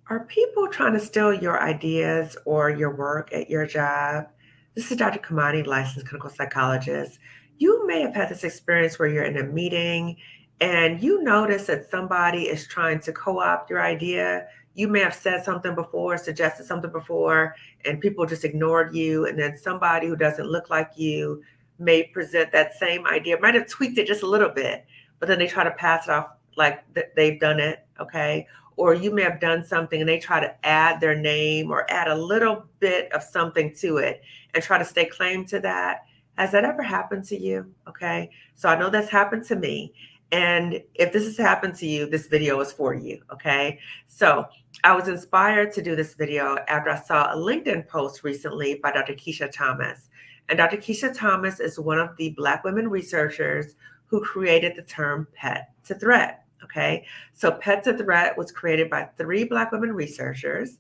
Are people trying to steal your ideas or your work at your job? This is Dr. Kamani, licensed clinical psychologist. You may have had this experience where you're in a meeting and you notice that somebody is trying to co opt your idea. You may have said something before, suggested something before, and people just ignored you. And then somebody who doesn't look like you may present that same idea, might have tweaked it just a little bit, but then they try to pass it off like they've done it. Okay, or you may have done something and they try to add their name or add a little bit of something to it and try to stay claim to that. Has that ever happened to you? Okay. So I know that's happened to me. And if this has happened to you, this video is for you. Okay. So I was inspired to do this video after I saw a LinkedIn post recently by Dr. Keisha Thomas. And Dr. Keisha Thomas is one of the Black women researchers who created the term pet to threat. Okay, so Pet to Threat was created by three Black women researchers.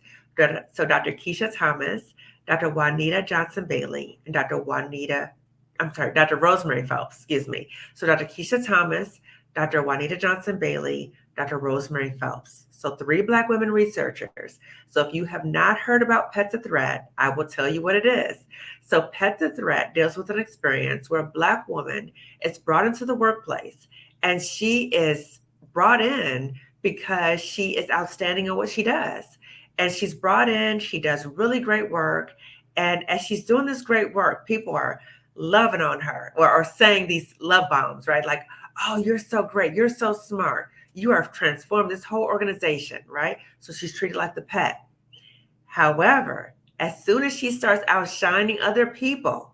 So Dr. Keisha Thomas, Dr. Juanita Johnson Bailey, and Dr. Rosemary Phelps, excuse me. So Dr. Keisha Thomas, Dr. Juanita Johnson Bailey, Dr. Rosemary Phelps. So three Black women researchers. So if you have not heard about Pet to Threat, I will tell you what it is. So Pet to Threat deals with an experience where a Black woman is brought into the workplace and she is brought in because she is outstanding at what she does. And she's brought in, she does really great work. And as she's doing this great work, people are loving on her or saying these love bombs, right? Like, oh, you're so great. You're so smart. You have transformed this whole organization, right? So she's treated like the pet. However, as soon as she starts outshining other people,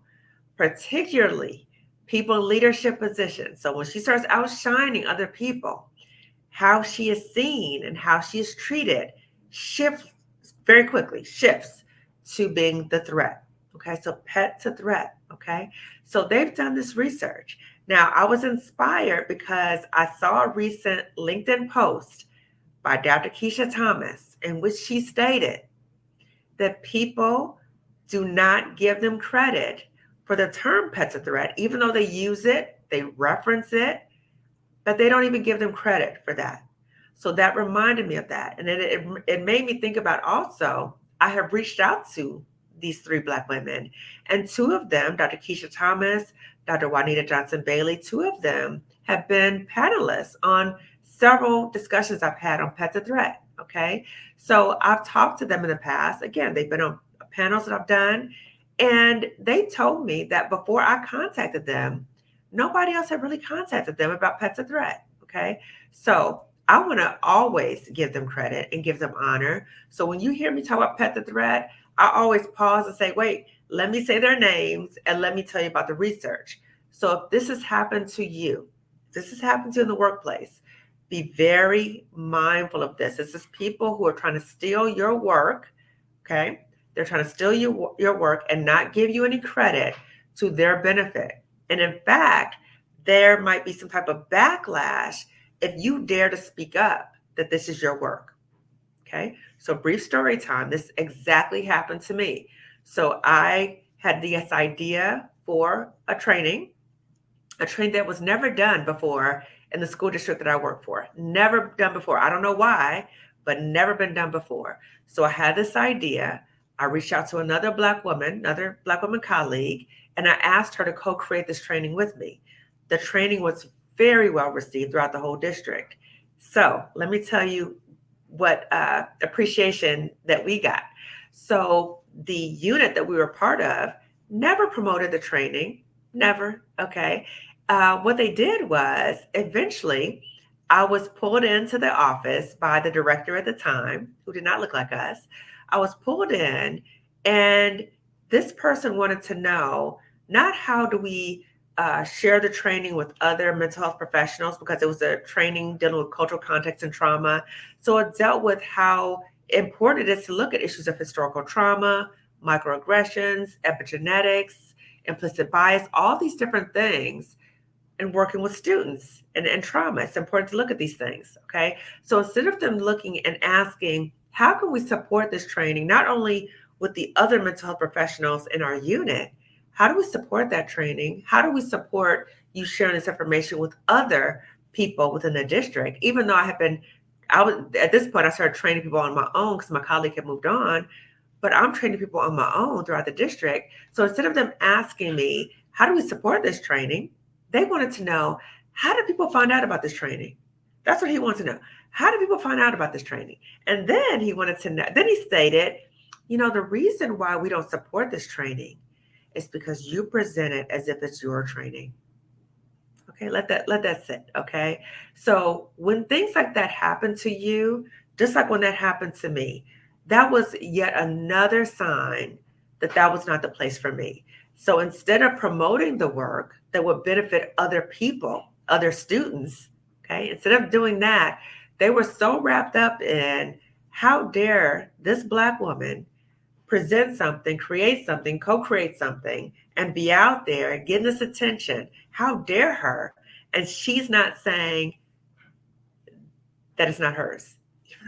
particularly people in leadership positions, so when she starts outshining other people, how she is seen and how she is treated shifts very quickly, shifts to being the threat. Okay, so pet to threat. Okay, so they've done this research. Now, I was inspired because I saw a recent LinkedIn post by Dr. Keisha Thomas in which she stated that people do not give them credit for the term pet to threat, even though they use it, they reference it, but they don't even give them credit for that. So that reminded me of that. And then it made me think about also, I have reached out to these three Black women, and two of them, Dr. Keisha Thomas, Dr. Juanita Johnson Bailey, two of them have been panelists on several discussions I've had on Pet to Threat. Okay. So I've talked to them in the past. Again, they've been on panels that I've done, and they told me that before I contacted them, nobody else had really contacted them about Pet to Threat. Okay. So I want to always give them credit and give them honor. So when you hear me talk about Pet to Threat, I always pause and say, wait, let me say their names and let me tell you about the research. So if this has happened to you, this has happened to you in the workplace, be very mindful of this. This is people who are trying to steal your work. Okay. They're trying to steal your work and not give you any credit to their benefit. And in fact, there might be some type of backlash if you dare to speak up that this is your work. Okay. So brief story time. This exactly happened to me. So I had this idea for a training that was never done before in the school district that I work for. Never done before. I don't know why, but never been done before. So I had this idea. I reached out to another Black woman colleague, and I asked her to co-create this training with me. The training was very well received throughout the whole district. So let me tell you what appreciation that we got. So the unit that we were part of never promoted the training, never. Okay. What they did was eventually I was pulled into the office by the director at the time, who did not look like us. I was pulled in, and this person wanted to know not how do we share the training with other mental health professionals, because it was a training dealing with cultural context and trauma. So it dealt with how important it is to look at issues of historical trauma, microaggressions, epigenetics, implicit bias, all these different things, and working with students and trauma. It's important to look at these things. Okay. So instead of them looking and asking, how can we support this training, not only with the other mental health professionals in our unit, how do we support that training? How do we support you sharing this information with other people within the district? Even though I have been I was at this point, I started training people on my own because my colleague had moved on, but I'm training people on my own throughout the district. So instead of them asking me, how do we support this training? They wanted to know, how do people find out about this training? That's what he wants to know. How do people find out about this training? And then he wanted to know, then he stated, the reason why we don't support this training is because you present it as if it's your training. Okay, let that sit. Okay. So when things like that happen to you, just like when that happened to me, that was yet another sign that that was not the place for me. So instead of promoting the work that would benefit other people, other students, okay, instead of doing that, they were so wrapped up in how dare this Black woman present something, create something, co-create something, and be out there getting this attention. How dare her? And she's not saying that it's not hers.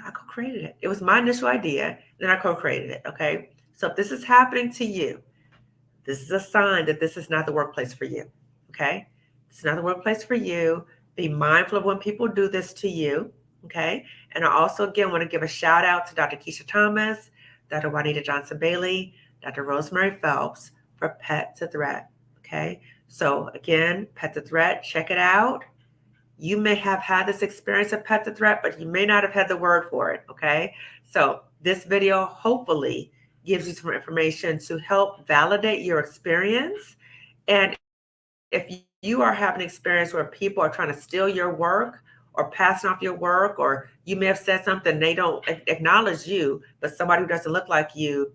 I co-created it. It was my initial idea, then I co-created it. Okay. So if this is happening to you, this is a sign that this is not the workplace for you. Okay. It's not the workplace for you. Be mindful of when people do this to you. Okay. And I also, again, want to give a shout out to Dr. Keisha Thomas, Dr. Juanita Johnson Bailey, Dr. Rosemary Phelps for Pet to Threat. Okay. So again, Pet to Threat, check it out. You may have had this experience of Pet to Threat, but you may not have had the word for it. Okay. So this video hopefully gives you some information to help validate your experience. And if you are having an experience where people are trying to steal your work or passing off your work, or you may have said something, they don't acknowledge you, but somebody who doesn't look like you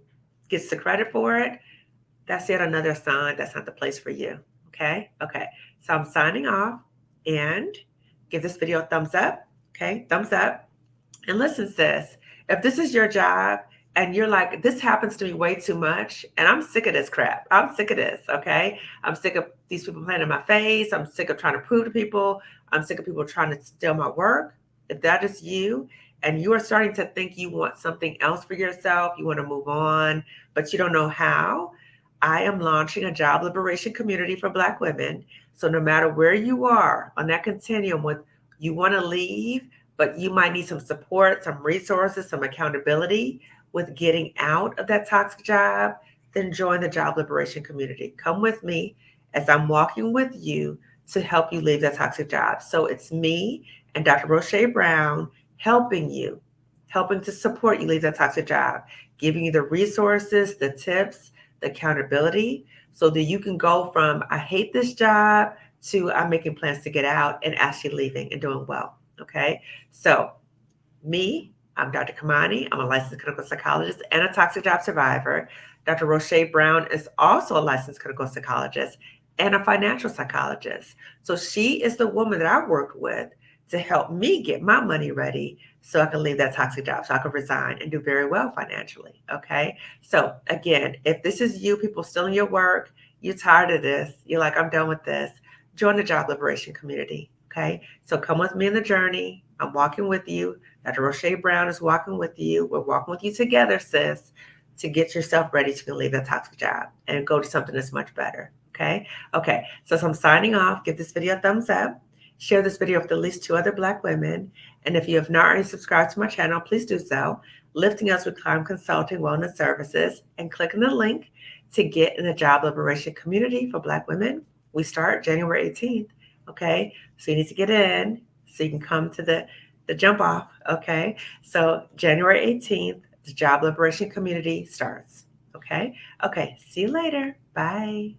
gets the credit for it, that's yet another sign that's not the place for you. Okay. Okay. So I'm signing off, and give this video a thumbs up. Okay. Thumbs up. And listen, sis, if this is your job and you're like, this happens to me way too much, and I'm sick of this crap. I'm sick of this. Okay. I'm sick of these people playing in my face. I'm sick of trying to prove to people. I'm sick of people trying to steal my work. If that is you, and you are starting to think you want something else for yourself, you want to move on, but you don't know how, I am launching a job liberation community for Black women. So no matter where you are on that continuum with you want to leave, but you might need some support, some resources, some accountability with getting out of that toxic job, then join the job liberation community. Come with me as I'm walking with you to help you leave that toxic job. So it's me and Dr. Roche Brown helping you, helping to support you leave that toxic job, giving you the resources, the tips, the accountability, so that you can go from I hate this job to I'm making plans to get out and actually leaving and doing well. Okay. So me, I'm Dr. Kamani. I'm a licensed clinical psychologist and a toxic job survivor. Dr. Roche Brown is also a licensed clinical psychologist and a financial psychologist. So she is the woman that I worked with to help me get my money ready so I can leave that toxic job, so I can resign and do very well financially. Okay. So again, if this is you, people still in your work, you're tired of this, you're like, I'm done with this, join the job liberation community. Okay. So come with me in the journey. I'm walking with you. Dr. Roche Brown is walking with you. We're walking with you together, sis, to get yourself ready to leave that toxic job and go to something that's much better. Okay. Okay. So I'm signing off. Give this video a thumbs up. Share this video with at least 2 other Black women. And if you have not already subscribed to my channel, please do so. Lifting Us with Climb Consulting Wellness Services, and click on the link to get in the job liberation community for Black women. We start January 18th. Okay. So you need to get in so you can come to the jump off. Okay. So January 18th, the job liberation community starts. Okay. Okay. See you later. Bye.